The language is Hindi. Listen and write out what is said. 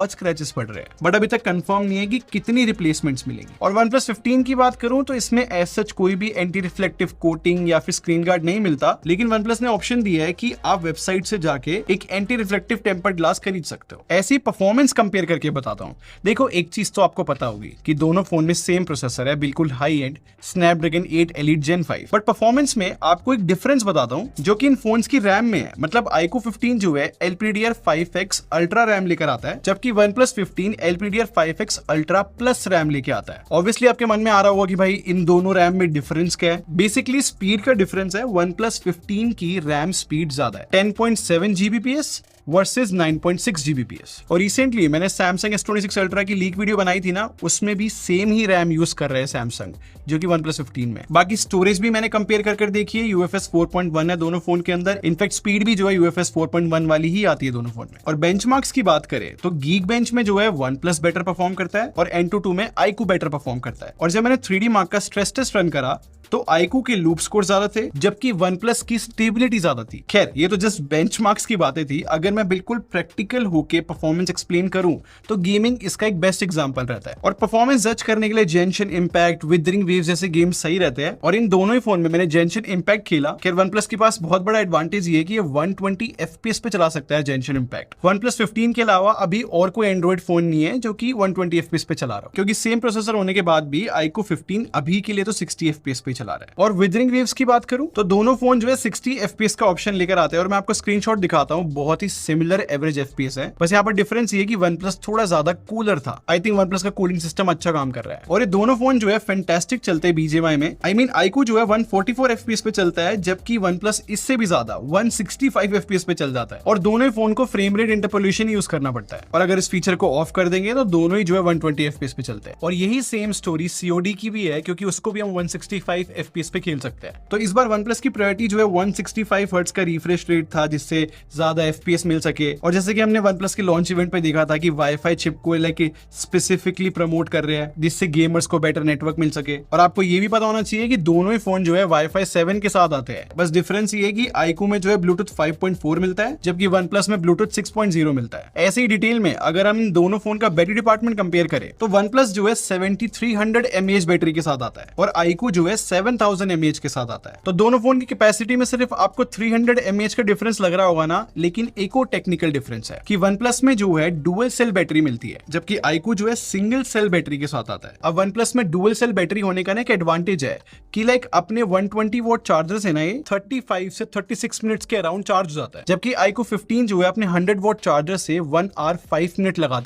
बहुत स्क्रैचेस पड़ रहे हैं, बट अभी तक कंफर्म नहीं है कि कितनी रिप्लेसमेंट्स मिलेंगी। और OnePlus 15 की बात करूं तो इसमें एज सच कोई भी एंटी रिफ्लेक्टिव कोटिंग या फिर स्क्रीन गार्ड नहीं मिलता, लेकिन OnePlus ने ऑप्शन दिया है कि आप वेबसाइट से जाके एक एंटी रिफ्लेक्टिव टेम्पर्ड ग्लास खरीद सकते हो। ऐसी परफॉर्मेंस कंपेयर करके बताता हूँ। देखो, एक चीज तो आपको पता होगी कि दोनों फोन में सेम प्रोसेसर है, बिल्कुल high and Snapdragon 8 Elite Gen 5, but performance में आपको एक डिफरेंस बताता हूँ जो कि इन फोन्स की रैम में है। मतलब iQOO 15 जो है LPDDR5X अल्ट्रा रैम लेकर आता है, जबकि OnePlus 15 LPDDR5X ultra plus RAM लेके आता है। ऑब्वियसली आपके मन में आ रहा होगा कि भाई इन दोनों रैम में डिफरेंस क्या है। बेसिकली स्पीड का डिफरेंस है। OnePlus 15 की रैम स्पीड ज्यादा है, 10.7 Gbps वर्सेस 9.6 Gbps। और रिसेंटली मैंने Samsung S26 Ultra की लीक वीडियो बनाई थी ना, उसमें भी सेम ही रैम यूज कर रहे हैं Samsung, जो कि OnePlus 15 में। बाकी स्टोरेज भी मैंने कंपेयर कर देखी है, UFS 4.1 है दोनों फोन के अंदर। इनफैक्ट स्पीड भी जो है UFS 4.1 वाली ही आती है दोनों फोन में। और बेंचमार्क्स की बात करें तो Geekbench में जो है OnePlus बेटर परफॉर्म करता है और Antutu में iQOO बेटर परफॉर्म करता है। और जब मैंने 3D Mark का स्ट्रेस टेस्ट रन करा तो iQOO के लूप स्कोर ज्यादा थे, जबकि OnePlus की स्टेबिलिटी ज्यादा थी। खैर, ये तो जस्ट बेंचमार्क्स की बातें थी। अगर मैं बिल्कुल प्रैक्टिकल होके परफॉर्मेंस एक्सप्लेन करूं तो गेमिंग इसका एक बेस्ट एग्जांपल रहता है। और परफॉर्मेंस जज करने के लिए जेंशन इम्पैक्ट, विदरिंग वेव्स जैसे गेम्स सही रहते हैं। और इन दोनों ही फोन में मैंने जेंशन इम्पैक्ट खेला। खैर, OnePlus के पास बहुत बड़ा एडवांटेज ये है कि ये 120 FPS पे चला सकता है जेंशन इम्पैक्ट। OnePlus 15 के अलावा अभी और कोई एंड्रॉइड फोन नहीं है जो कि 120 FPS पे चला रहा हो, क्योंकि सेम प्रोसेसर होने के बाद भी iQOO 15 अभी के लिए तो 60 FPS पे चला रहा है। और विदरिंग वेव्स की बात करूं तो दोनों फोन जो है 60 FPS का ऑप्शन लेकर आते हैं। और मैं आपको स्क्रीनशॉट दिखाता हूं, बहुत ही सिमिलर एवरेज FPS है। बस यहाँ पर डिफरेंस ये कि OnePlus थोड़ा ज्यादा कूलर था। आई थिंक OnePlus का कूलिंग सिस्टम अच्छा काम कर रहा है। और ये दोनों फोन जो है फैंटास्टिक चलते हैं BGMI में। आई मीन iQOO जो है 144 FPS पे चलता है, जबकि OnePlus इससे भी ज्यादा 165 FPS पे चल जाता है। और दोनों ही फोन को फ्रेम रेट इंटरपोलेशन यूज करना पड़ता है। और अगर इस फीचर को ऑफ कर देंगे तो दोनों ही जो है 120 FPS पे चलते हैं। और यही सेम स्टोरी COD की भी है, क्योंकि उसको भी हम 165 FPS पे खेल सकते हैं। तो इस बार OnePlus की प्रायोरिटी जो है 165 हर्ट्ज का रिफ्रेश रेट था, जिससे ज्यादा FPS मिल सके। और जैसे कि हमने OnePlus के लॉन्च इवेंट पे देखा था कि वाईफाई चिप को लेके स्पेसिफिकली प्रमोट कर रहे हैं, जिससे गेमर्स को बेटर नेटवर्क मिल सके। और आपको ये भी पता होना चाहिए कि दोनों ही फोन जो है वाईफाई 7 के साथ आते हैं। बस डिफरेंस ये है कि iQOO में जो है Bluetooth 5.4 मिलता है, जबकि OnePlus में Bluetooth 6.0 मिलता है। ऐसे ही डिटेल में अगर हम इन दोनों फोन का बैटरी डिपार्टमेंट कंपेयर करें तो OnePlus जो है 7300 mAh बैटरी के साथ आता है और iQOO जो है 7000 mAh के साथ आता है। तो दोनों फोन की कैपेसिटी में सिर्फ आपको 300 mAh का डिफरेंस लग रहा होगा ना, लेकिन एक और टेक्निकल डिफरेंस है कि OnePlus में जो है डुअल सेल बैटरी मिलती है, जबकि iQOO जो है सिंगल सेल बैटरी के साथ आता है। अब OnePlus में डुअल सेल बैटरी होने का ना एक एडवांटेज है कि लाइक अपने 120 वॉट चार्जर है ना, ये 35 से 36 मिनट्स के अराउंड चार्ज हो जाता है, जबकि iQOO 15 जो है अपने 100 वॉट चार्जर से 1 आवर 5 मिनट लगाता है